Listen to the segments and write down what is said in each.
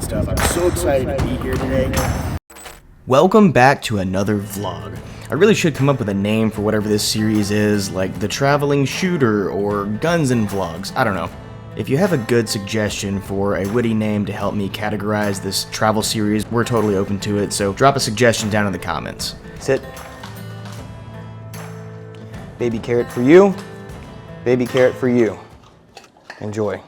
stuff. I'm so excited to be here today. Welcome back to another vlog. I really should come up with a name for whatever this series is, like The Traveling Shooter or Guns and Vlogs, I don't know. If you have a good suggestion for a witty name to help me categorize this travel series, we're totally open to it, so drop a suggestion down in the comments. Sit. Baby carrot for you. Baby carrot for you. Enjoy.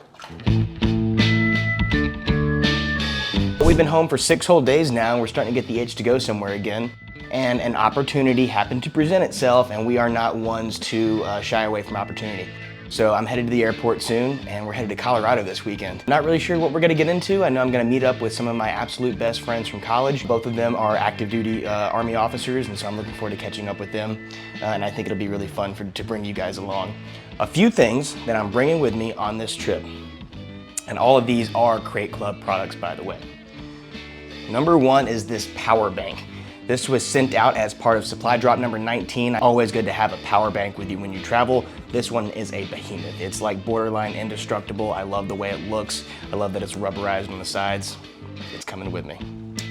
We've been home for 6 whole days now, and we're starting to get the itch to go somewhere again. And an opportunity happened to present itself, and we are not ones to shy away from opportunity. So I'm headed to the airport soon, and we're headed to Colorado this weekend. Not really sure what we're gonna get into. I know I'm gonna meet up with some of my absolute best friends from college. Both of them are active duty Army officers, and so I'm looking forward to catching up with them. And I think it'll be really fun to bring you guys along. A few things that I'm bringing with me on this trip, and all of these are CrateClub products, by the way. Number one is this power bank. This was sent out as part of supply drop number 19. Always good to have a power bank with you when you travel. This one is a behemoth. It's like borderline indestructible. I love the way it looks. I love that it's rubberized on the sides. It's coming with me.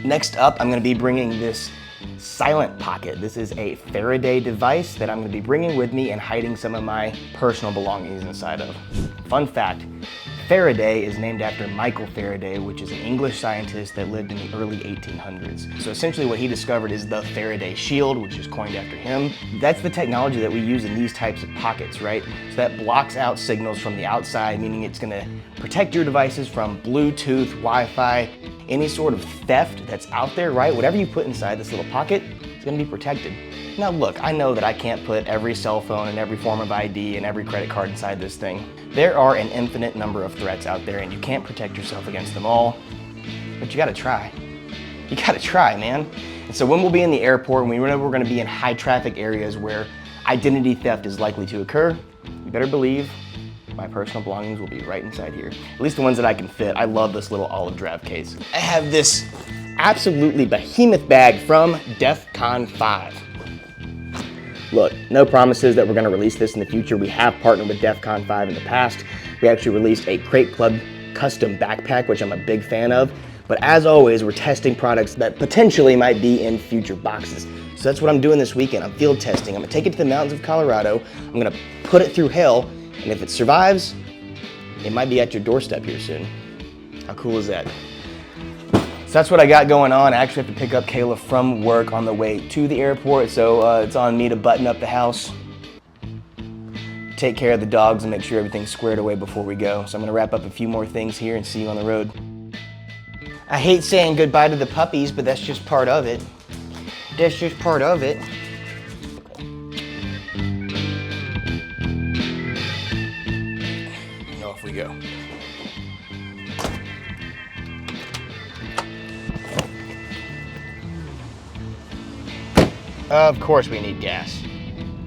Next up, I'm gonna be bringing this silent pocket. This is a Faraday device that I'm gonna be bringing with me and hiding some of my personal belongings inside of. Fun fact, Faraday is named after Michael Faraday, which is an English scientist that lived in the early 1800s. So essentially what he discovered is the Faraday shield, which is coined after him. That's the technology that we use in these types of pockets, right? So that blocks out signals from the outside, meaning it's gonna protect your devices from Bluetooth, Wi-Fi, any sort of theft that's out there, right? Whatever you put inside this little pocket, it's gonna be protected. Now look, I know that I can't put every cell phone and every form of ID and every credit card inside this thing. There are an infinite number of threats out there, and you can't protect yourself against them all, but you gotta try. You gotta try, man. And so when we'll be in the airport, and we know we're gonna be in high traffic areas where identity theft is likely to occur, you better believe my personal belongings will be right inside here. At least the ones that I can fit. I love this little olive drab case. I have this absolutely behemoth bag from DEF CON 5. Look, no promises that we're gonna release this in the future. We have partnered with DEF CON 5 in the past. We actually released a CrateClub custom backpack, which I'm a big fan of. But as always, we're testing products that potentially might be in future boxes. So that's what I'm doing this weekend. I'm field testing. I'm gonna take it to the mountains of Colorado. I'm gonna put it through hell, and if it survives, it might be at your doorstep here soon. How cool is that? So that's what I got going on. I actually have to pick up Kayla from work on the way to the airport, so it's on me to button up the house, take care of the dogs, and make sure everything's squared away before we go. So I'm gonna wrap up a few more things here and see you on the road. I hate saying goodbye to the puppies, but that's just part of it. That's just part of it. And off we go. Of course we need gas.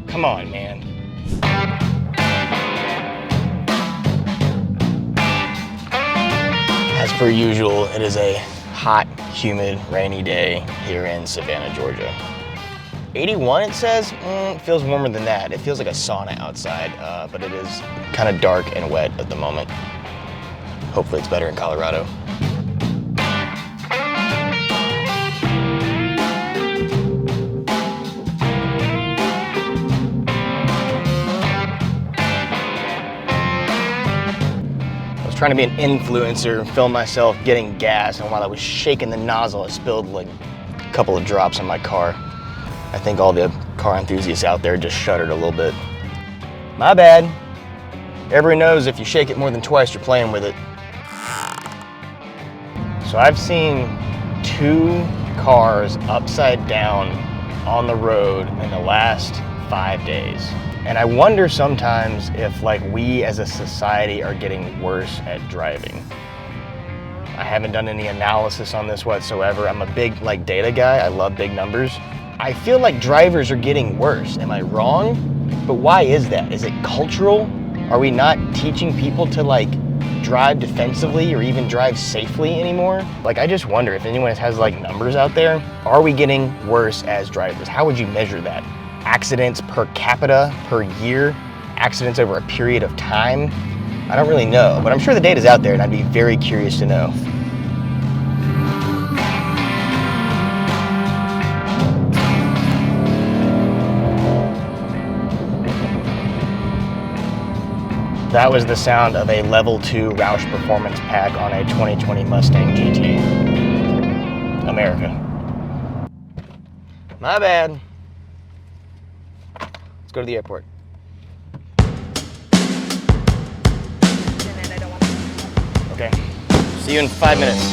Come on, man. As per usual, it is a hot, humid, rainy day here in Savannah, Georgia. 81 it says? It feels warmer than that. It feels like a sauna outside, but it is kind of dark and wet at the moment. Hopefully it's better in Colorado. Trying to be an influencer and film myself getting gas, and while I was shaking the nozzle, I spilled like a couple of drops on my car. I think all the car enthusiasts out there just shuddered a little bit. My bad. Everybody knows if you shake it more than twice, you're playing with it. So I've seen 2 cars upside down on the road in the last 5 days. And I wonder sometimes if we as a society are getting worse at driving. I haven't done any analysis on this whatsoever. I'm a big data guy. I love big numbers. I feel like drivers are getting worse. Am I wrong? But why is that? Is it cultural? Are we not teaching people to drive defensively or even drive safely anymore? I just wonder if anyone has numbers out there. Are we getting worse as drivers? How would you measure that? Accidents per capita, per year, accidents over a period of time. I don't really know, but I'm sure the data's out there and I'd be very curious to know. That was the sound of a level 2 Roush performance pack on a 2020 Mustang GT. America. My bad. Let's go to the airport. Okay, see you in 5 minutes.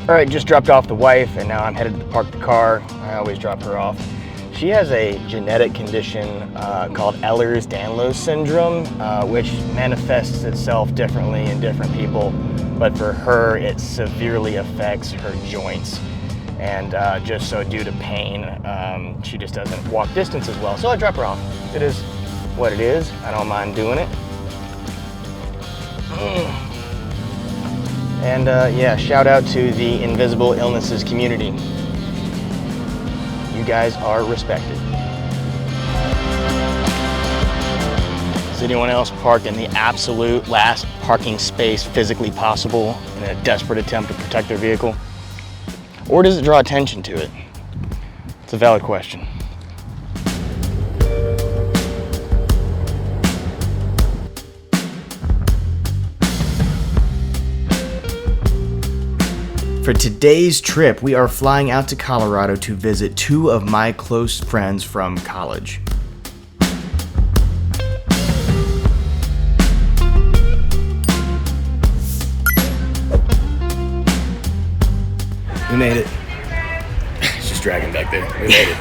All right, just dropped off the wife and now I'm headed to park the car. I always drop her off. She has a genetic condition called Ehlers-Danlos syndrome, which manifests itself differently in different people. But for her, it severely affects her joints. And just so due to pain, she just doesn't walk distance as well. So I drop her off. It is what it is. I don't mind doing it. And yeah, shout out to the invisible illnesses community. You guys are respected. Is anyone else parked in the absolute last parking space physically possible in a desperate attempt to protect their vehicle? Or does it draw attention to it? It's a valid question. For today's trip, we are flying out to Colorado to visit 2 of my close friends from college. We made it. It's just dragging back there. We made it.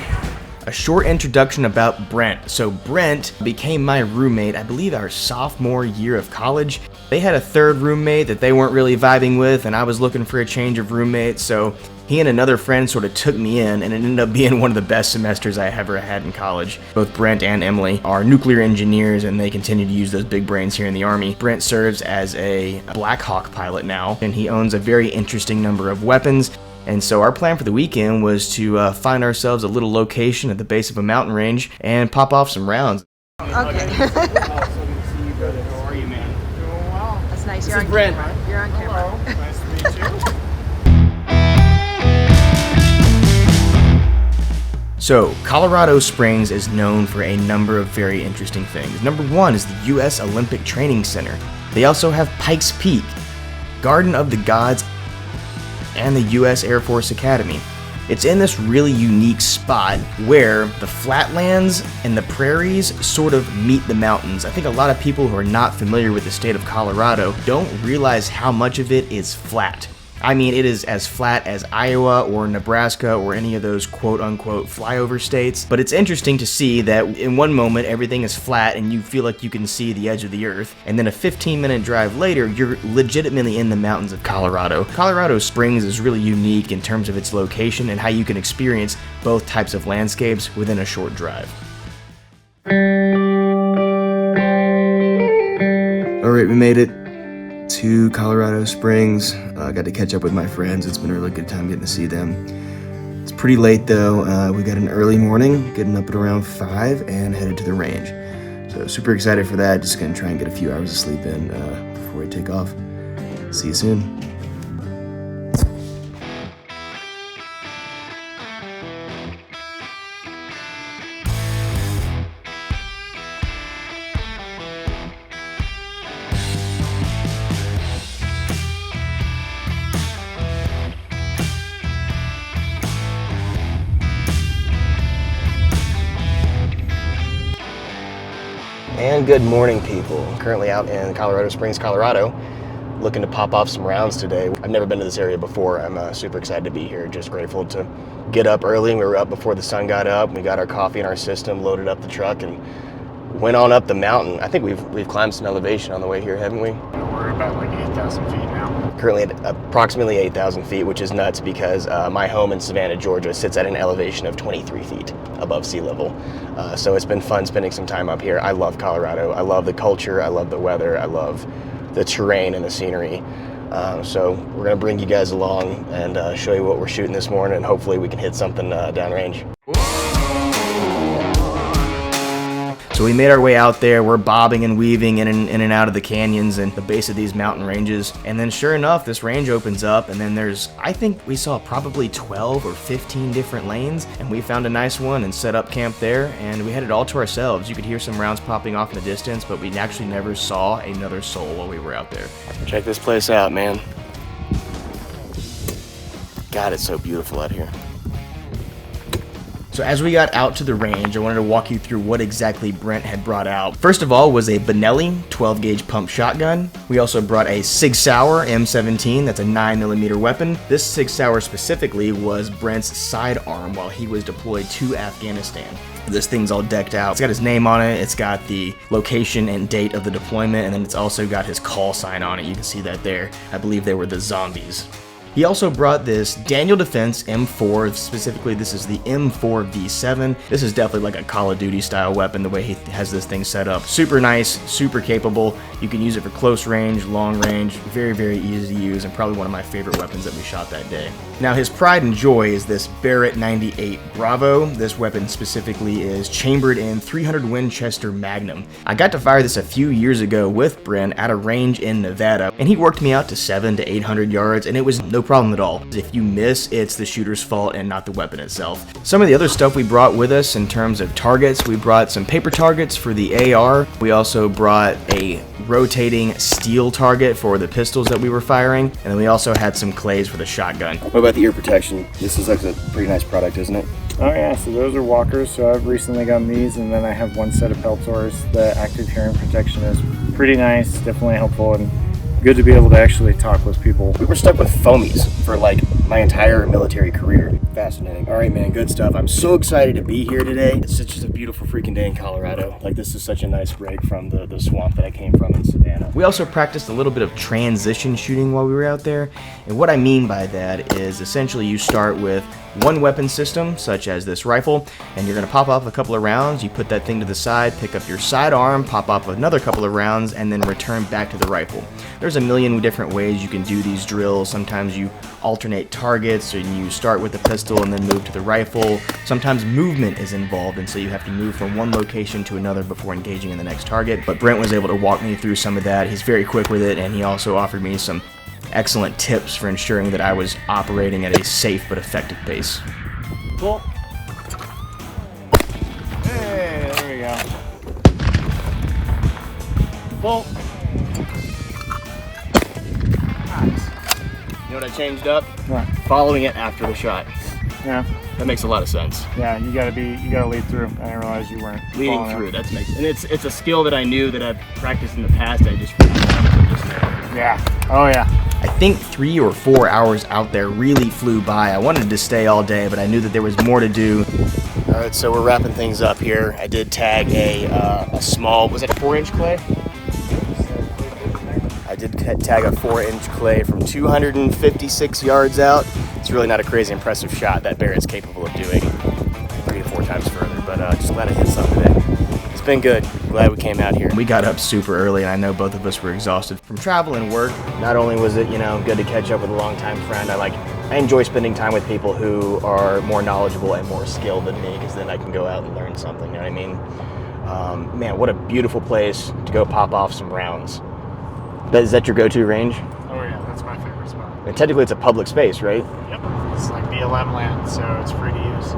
A short introduction about Brent. So Brent became my roommate, I believe our sophomore year of college. They had a third roommate that they weren't really vibing with, and I was looking for a change of roommates, so he and another friend sort of took me in, and it ended up being one of the best semesters I ever had in college. Both Brent and Emily are nuclear engineers, and they continue to use those big brains here in the Army. Brent serves as a Black Hawk pilot now, and he owns a very interesting number of weapons. And so our plan for the weekend was to find ourselves a little location at the base of a mountain range and pop off some rounds. Okay. How are you, man? Doing well. That's nice. This You're is on Brent. camera. You're on camera. Hello, nice to meet you. So, Colorado Springs is known for a number of very interesting things. Number 1 is the U.S. Olympic Training Center. They also have Pikes Peak, Garden of the Gods, and the U.S. Air Force Academy. It's in this really unique spot where the flatlands and the prairies sort of meet the mountains. I think a lot of people who are not familiar with the state of Colorado don't realize how much of it is flat. I mean, it is as flat as Iowa or Nebraska or any of those quote-unquote flyover states. But it's interesting to see that in one moment, everything is flat and you feel like you can see the edge of the earth. And then a 15-minute drive later, you're legitimately in the mountains of Colorado. Colorado Springs is really unique in terms of its location and how you can experience both types of landscapes within a short drive. All right, we made it to Colorado Springs. I got to catch up with my friends. It's been a really good time getting to see them. It's pretty late though. We got an early morning, getting up at around 5 and headed to the range. So super excited for that. Just gonna try and get a few hours of sleep in before we take off. See you soon. And good morning, people. Currently out in Colorado Springs, Colorado, looking to pop off some rounds today. I've never been to this area before. I'm super excited to be here. Just grateful to get up early. We were up before the sun got up. We got our coffee in our system, loaded up the truck, and went on up the mountain. I think we've climbed some elevation on the way here, haven't we? We're about like 8,000 feet now. Currently at approximately 8,000 feet, which is nuts because my home in Savannah, Georgia sits at an elevation of 23 feet above sea level. So it's been fun spending some time up here. I love Colorado. I love the culture. I love the weather. I love the terrain and the scenery. So we're gonna bring you guys along and show you what we're shooting this morning, and hopefully we can hit something downrange. So we made our way out there. We're bobbing and weaving in and out of the canyons and the base of these mountain ranges. And then sure enough, this range opens up, and then there's, I think we saw probably 12 or 15 different lanes, and we found a nice one and set up camp there, and we had it all to ourselves. You could hear some rounds popping off in the distance, but we actually never saw another soul while we were out there. Check this place out, man. God, it's so beautiful out here. So as we got out to the range, I wanted to walk you through what exactly Brent had brought out. First of all was a Benelli 12-gauge pump shotgun. We also brought a Sig Sauer M17, that's a 9mm weapon. This Sig Sauer specifically was Brent's sidearm while he was deployed to Afghanistan. This thing's all decked out. It's got his name on it, it's got the location and date of the deployment, and then it's also got his call sign on it. You can see that there. I believe they were the zombies. He also brought this Daniel Defense M4, specifically this is the M4 V7. This is definitely like a Call of Duty style weapon, the way he has this thing set up. Super nice, super capable. You can use it for close range, long range, very, very easy to use, and probably one of my favorite weapons that we shot that day. Now his pride and joy is this Barrett 98 Bravo. This weapon specifically is chambered in 300 Winchester Magnum. I got to fire this a few years ago with Brent at a range in Nevada, and he worked me out to 700 to 800 yards, and it was no problem at all. If you miss, it's the shooter's fault and not the weapon itself. Some of the other stuff we brought with us in terms of targets, we brought some paper targets for the AR. We also brought a rotating steel target for the pistols that we were firing, and then we also had some clays for the shotgun. What about the ear protection? This is like a pretty nice product, isn't it? Oh yeah, so those are walkers, so I've recently gotten these, and then I have one set of Peltors. The active hearing protection is pretty nice, definitely helpful, and good to be able to actually talk with people. We were stuck with foamies for like my entire military career. Fascinating. All right, man, good stuff. I'm so excited to be here today. It's just a beautiful freaking day in Colorado. Like, this is such a nice break from the swamp that I came from in Savannah. We also practiced a little bit of transition shooting while we were out there. And what I mean by that is essentially you start with one weapon system, such as this rifle, and you're gonna pop off a couple of rounds. You put that thing to the side, pick up your sidearm, pop off another couple of rounds, and then return back to the rifle. There's a million different ways you can do these drills. Sometimes you alternate targets, and you start with the pistol and then move to the rifle. Sometimes movement is involved, and so you have to move from one location to another before engaging in the next target. But Brent was able to walk me through some of that. He's very quick with it, and he also offered me some excellent tips for ensuring that I was operating at a safe but effective pace. Cool. Hey, there we go. Cool. Nice. You know what I changed up? What? Following it after the shot. Yeah. That makes a lot of sense. Yeah, you gotta lead through. I didn't realize you weren't Leading following through, it. that's makes, and it's a skill that I knew that I've practiced in the past. I just forgot just now. Yeah. Oh yeah. I think 3 or 4 hours out there really flew by. I wanted to stay all day, but I knew that there was more to do. All right, so we're wrapping things up here. I did tag a small, was it a 4-inch clay? I did tag a 4-inch clay from 256 yards out. It's really not a crazy impressive shot that Barrett's capable of doing 3 to 4 times further, but just glad I hit something today. It's been good. Glad we came out here. We got up super early, and I know both of us were exhausted from travel and work. Not only was it, good to catch up with a longtime friend, I enjoy spending time with people who are more knowledgeable and more skilled than me, because then I can go out and learn something, you know what I mean? Man, what a beautiful place to go pop off some rounds. Is that your go-to range? Oh yeah, that's my favorite spot. And technically it's a public space, right? Yep. It's like BLM land, so it's free to use.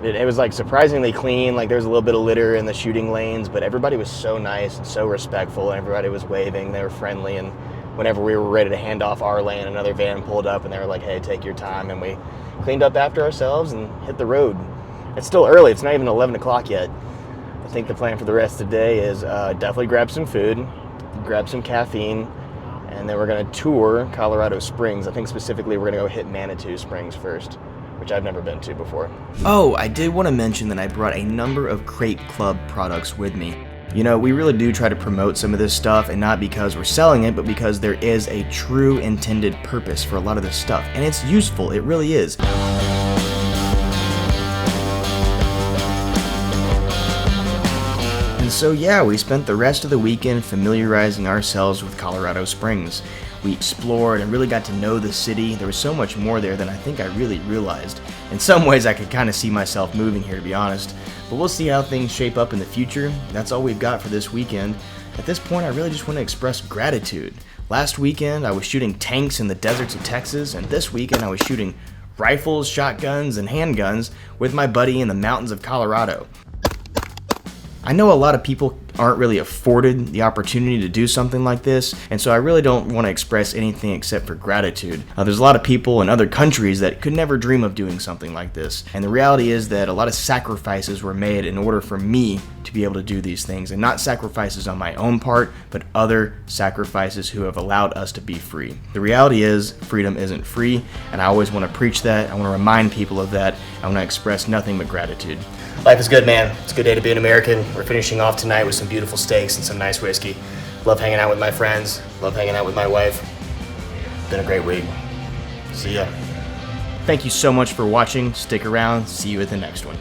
It was like surprisingly clean. Like there's a little bit of litter in the shooting lanes, but everybody was so nice and so respectful. Everybody was waving, they were friendly, and whenever we were ready to hand off our lane, another van pulled up and they were like, hey, take your time, and we cleaned up after ourselves and hit the road. It's still early, it's not even 11 o'clock yet. I think the plan for the rest of the day is definitely grab some food, grab some caffeine, and then we're gonna tour Colorado Springs. I think specifically we're gonna go hit Manitou Springs first, which I've never been to before. Oh, I did want to mention that I brought a number of CrateClub products with me. We really do try to promote some of this stuff, and not because we're selling it, but because there is a true intended purpose for a lot of this stuff, and it's useful, it really is. And So yeah, we spent the rest of the weekend familiarizing ourselves with Colorado Springs. We explored and really got to know the city. There was so much more there than I think I really realized. In some ways I could kind of see myself moving here, to be honest. But we'll see how things shape up in the future. That's all we've got for this weekend. At this point, I really just want to express gratitude. Last weekend I was shooting tanks in the deserts of Texas, and this weekend I was shooting rifles, shotguns, and handguns with my buddy in the mountains of Colorado. I know a lot of people aren't really afforded the opportunity to do something like this, and so I really don't want to express anything except for gratitude. There's a lot of people in other countries that could never dream of doing something like this, and the reality is that a lot of sacrifices were made in order for me to be able to do these things, and not sacrifices on my own part, but other sacrifices who have allowed us to be free. The reality is, freedom isn't free, and I always want to preach that. I want to remind people of that. I want to express nothing but gratitude. Life is good, man. It's a good day to be an American. We're finishing off tonight with some beautiful steaks and some nice whiskey. Love hanging out with my friends. Love hanging out with my wife. Been a great week. See ya. Thank you so much for watching. Stick around. See you at the next one.